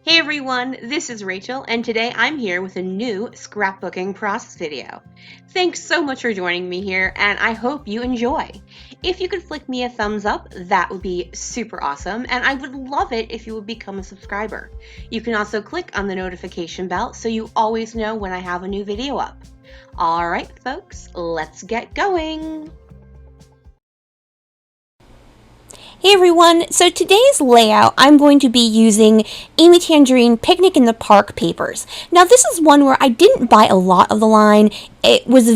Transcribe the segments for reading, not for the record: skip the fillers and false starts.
Hey everyone, this is Rachel, and today I'm here with a new scrapbooking process video. Thanks so much for joining me here, and I hope you enjoy. If you could flick me a thumbs up, that would be super awesome, and I would love it if you would become a subscriber. You can also click on the notification bell so you always know when I have a new video up. Alright folks, let's get going! Hey everyone, so today's layout I'm going to be using Amy Tangerine Picnic in the Park papers. Now this is one where I didn't buy a lot of the line. Most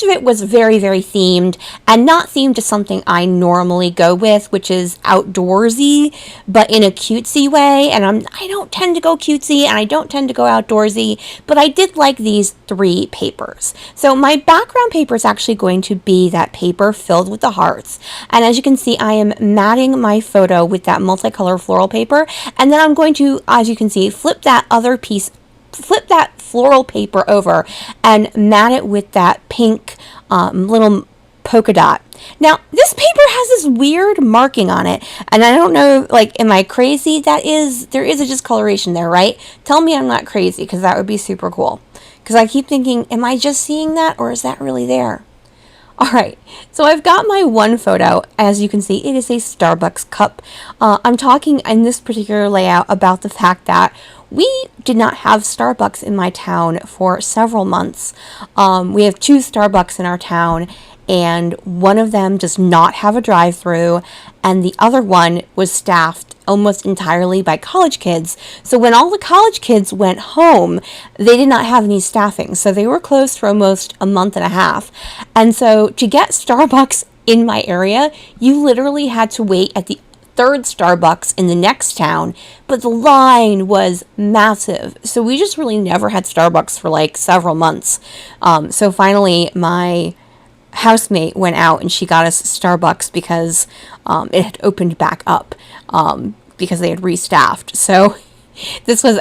of it was very themed and not themed to something I normally go with, which is outdoorsy, but in a cutesy way. And I don't tend to go cutesy and I don't tend to go outdoorsy, but I did like these 3 papers. So my background paper is actually going to be that paper filled with the hearts. And as you can see, I am matting my photo with that multicolor floral paper. And then I'm going to, as you can see, flip that floral paper over and mat it with that pink little polka dot. Now, this paper has this weird marking on it, and I don't know, am I crazy? There is a discoloration there, right? Tell me I'm not crazy, because that would be super cool. Because I keep thinking, am I just seeing that, or is that really there? Alright, so I've got my one photo. As you can see, it is a Starbucks cup. I'm talking in this particular layout about the fact that we did not have Starbucks in my town for several months. We have 2 Starbucks in our town, and one of them does not have a drive-through, and the other one was staffed almost entirely by college kids. So when all the college kids went home, they did not have any staffing. So they were closed for almost a month and a half. And so to get Starbucks in my area, you literally had to wait at the 3rd Starbucks in the next town, but the line was massive. So we just really never had Starbucks for several months. So finally my housemate went out and she got us Starbucks because it had opened back up because they had restaffed. So this was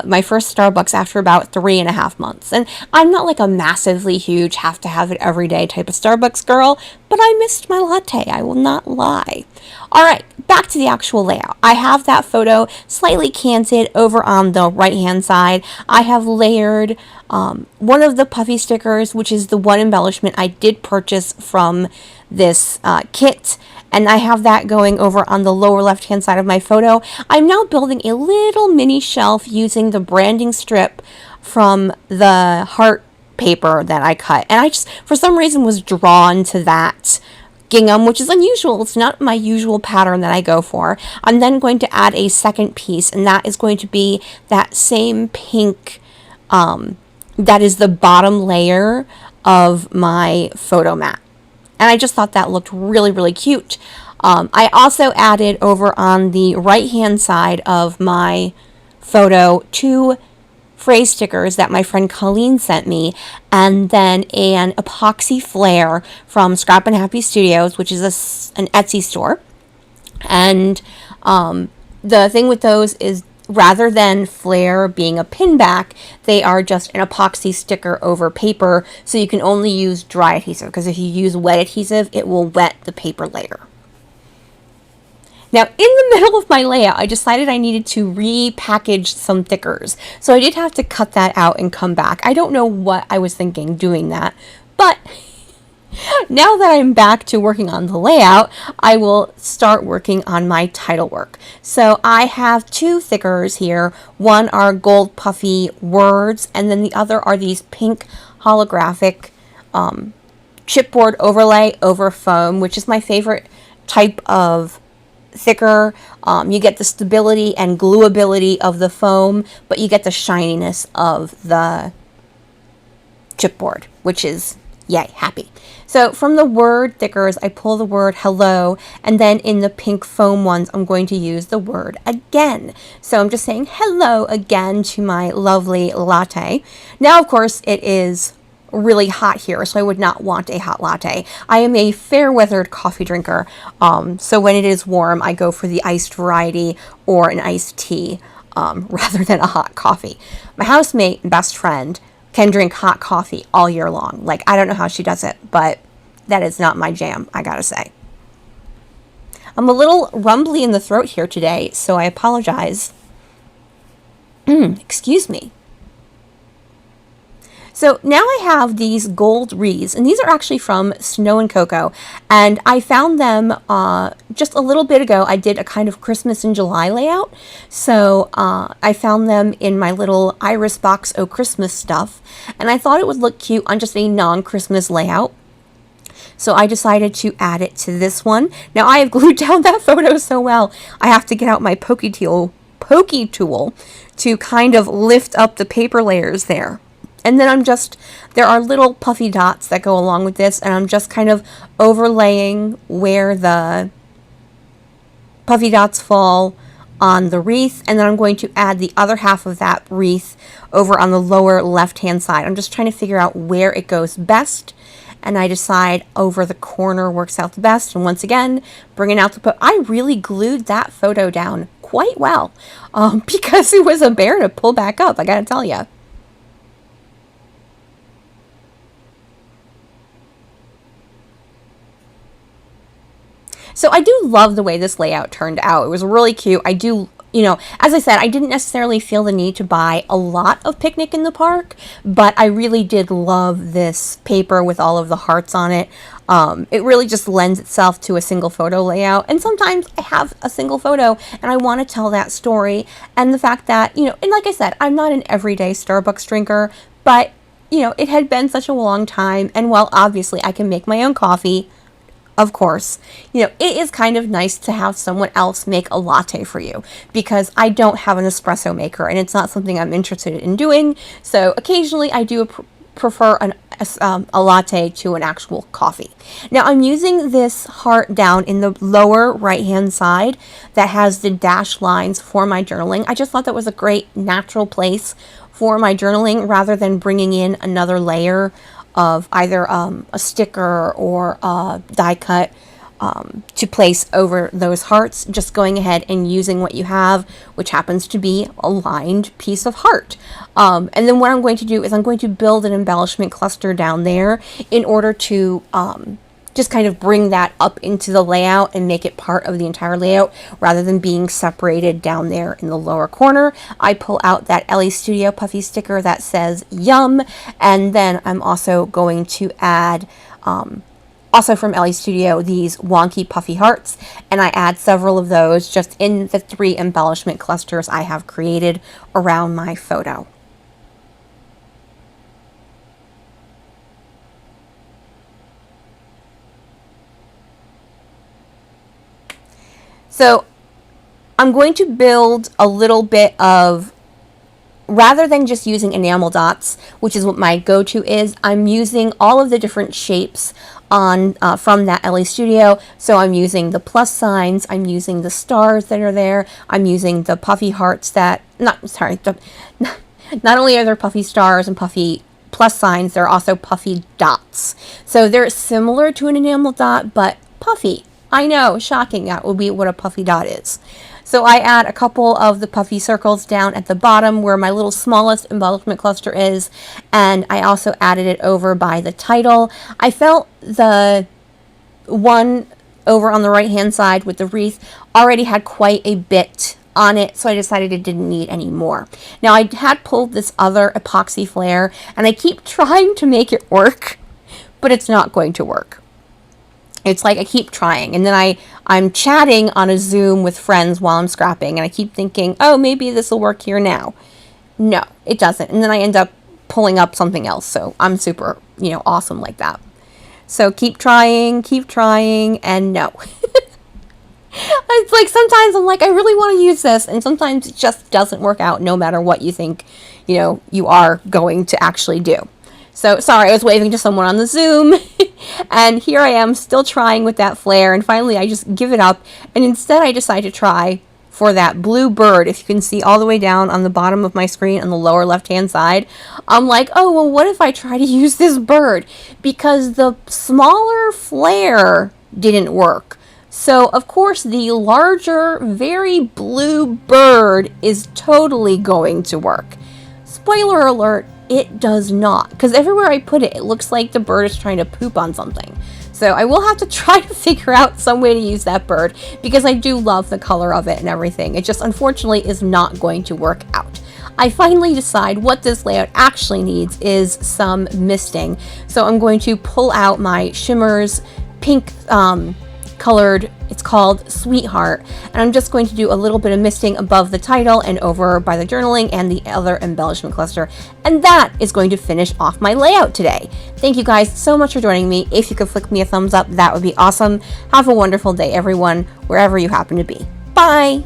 my first Starbucks after about 3.5 months. And I'm not a massively huge have to have it every day type of Starbucks girl, but I missed my latte, I will not lie. Alright, back to the actual layout. I have that photo slightly canted over on the right hand side. I have layered one of the puffy stickers, which is the one embellishment I did purchase from this kit, and I have that going over on the lower left hand side of my photo. I'm now building a little mini shelf using the branding strip from the heart paper that I cut, and I just for some reason was drawn to that gingham, which is unusual. It's not my usual pattern that I go for. I'm then going to add a second piece, and that is going to be that same pink that is the bottom layer of my photo mat. And I just thought that looked really cute. I also added over on the right hand side of my photo 2 phrase stickers that my friend Colleen sent me, and then an epoxy flare from Scrap and Happy Studios, which is an Etsy store. And the thing with those is, rather than flare being a pin back, they are just an epoxy sticker over paper, so you can only use dry adhesive, because if you use wet adhesive, it will wet the paper layer. Now, in the middle of my layout, I decided I needed to repackage some thickers, so I did have to cut that out and come back. I don't know what I was thinking doing that, but now that I'm back to working on the layout, I will start working on my title work. So I have 2 thickers here. One are gold puffy words, and then the other are these pink holographic chipboard overlay over foam, which is my favorite type of thicker. You get the stability and gluability of the foam, but you get the shininess of the chipboard, which is yay, happy. So from the word thickers, I pull the word hello, and then in the pink foam ones, I'm going to use the word again. So I'm just saying hello again to my lovely latte. Now, of course, it is really hot here, so I would not want a hot latte. I am a fair-weathered coffee drinker, so when it is warm, I go for the iced variety or an iced tea rather than a hot coffee. My housemate and best friend can drink hot coffee all year long. I don't know how she does it, but that is not my jam, I gotta say. I'm a little rumbly in the throat here today, so I apologize. Excuse me. So now I have these gold wreaths, and these are actually from Snow and Cocoa, and I found them just a little bit ago. I did a kind of Christmas in July layout, so I found them in my little Iris Box O Christmas stuff, and I thought it would look cute on just a non-Christmas layout. So I decided to add it to this one. Now I have glued down that photo so well, I have to get out my pokey tool to kind of lift up the paper layers there. And then there are little puffy dots that go along with this, and I'm just kind of overlaying where the puffy dots fall on the wreath, and then I'm going to add the other half of that wreath over on the lower left-hand side. I'm just trying to figure out where it goes best, and I decide over the corner works out the best. And once again, bringing out I really glued that photo down quite well, because it was a bear to pull back up, I gotta tell you. So I do love the way this layout turned out. It was really cute. I do, as I said, I didn't necessarily feel the need to buy a lot of Picnic in the Park, but I really did love this paper with all of the hearts on it. It really just lends itself to a single photo layout. And sometimes I have a single photo and I want to tell that story. And the fact that, and like I said, I'm not an everyday Starbucks drinker, but, it had been such a long time. And while obviously I can make my own coffee, of course, it is kind of nice to have someone else make a latte for you, because I don't have an espresso maker and it's not something I'm interested in doing. So occasionally I do prefer a latte to an actual coffee. Now I'm using this heart down in the lower right hand side that has the dashed lines for my journaling. I just thought that was a great natural place for my journaling, rather than bringing in another layer of either a sticker or a die cut to place over those hearts. Just going ahead and using what you have, which happens to be a lined piece of heart. And then what I'm going to do is I'm going to build an embellishment cluster down there in order to just kind of bring that up into the layout and make it part of the entire layout rather than being separated down there in the lower corner. I pull out that LA Studio puffy sticker that says yum, and then I'm also going to add also from LA Studio these wonky puffy hearts, and I add several of those just in the 3 embellishment clusters I have created around my photo. So I'm going to build a little bit of, rather than just using enamel dots, which is what my go-to is, I'm using all of the different shapes on from that LA Studio. So I'm using the plus signs, I'm using the stars that are there, I'm using the puffy hearts not only are there puffy stars and puffy plus signs, there are also puffy dots. So they're similar to an enamel dot, but puffy. I know, shocking, that would be what a puffy dot is. So I add a couple of the puffy circles down at the bottom where my little smallest embellishment cluster is, and I also added it over by the title. I felt the one over on the right hand side with the wreath already had quite a bit on it, so I decided it didn't need any more. Now I had pulled this other epoxy flare, and I keep trying to make it work, but it's not going to work. It's like I keep trying, and then I'm chatting on a Zoom with friends while I'm scrapping, and I keep thinking, oh, maybe this will work here now. No, it doesn't. And then I end up pulling up something else, so I'm super, awesome like that. So keep trying, and no. It's like sometimes I'm like, I really want to use this, and sometimes it just doesn't work out no matter what you think, you are going to actually do. So, sorry, I was waving to someone on the Zoom, and here I am still trying with that flare, and finally I just give it up, and instead I decide to try for that blue bird. If you can see all the way down on the bottom of my screen on the lower left-hand side, I'm like, oh, well, what if I try to use this bird? Because the smaller flare didn't work. So, of course, the larger, very blue bird is totally going to work. Spoiler alert, it does not, because everywhere I put it, it looks like the bird is trying to poop on something. So I will have to try to figure out some way to use that bird, because I do love the color of it and everything. It just unfortunately is not going to work out. I finally decide what this layout actually needs is some misting. So I'm going to pull out my Shimmers pink colored, it's called Sweetheart, and I'm just going to do a little bit of misting above the title and over by the journaling and the other embellishment cluster, and that is going to finish off my layout today. Thank you guys so much for joining me. If you could flick me a thumbs up, that would be awesome. Have a wonderful day, everyone, wherever you happen to be. Bye!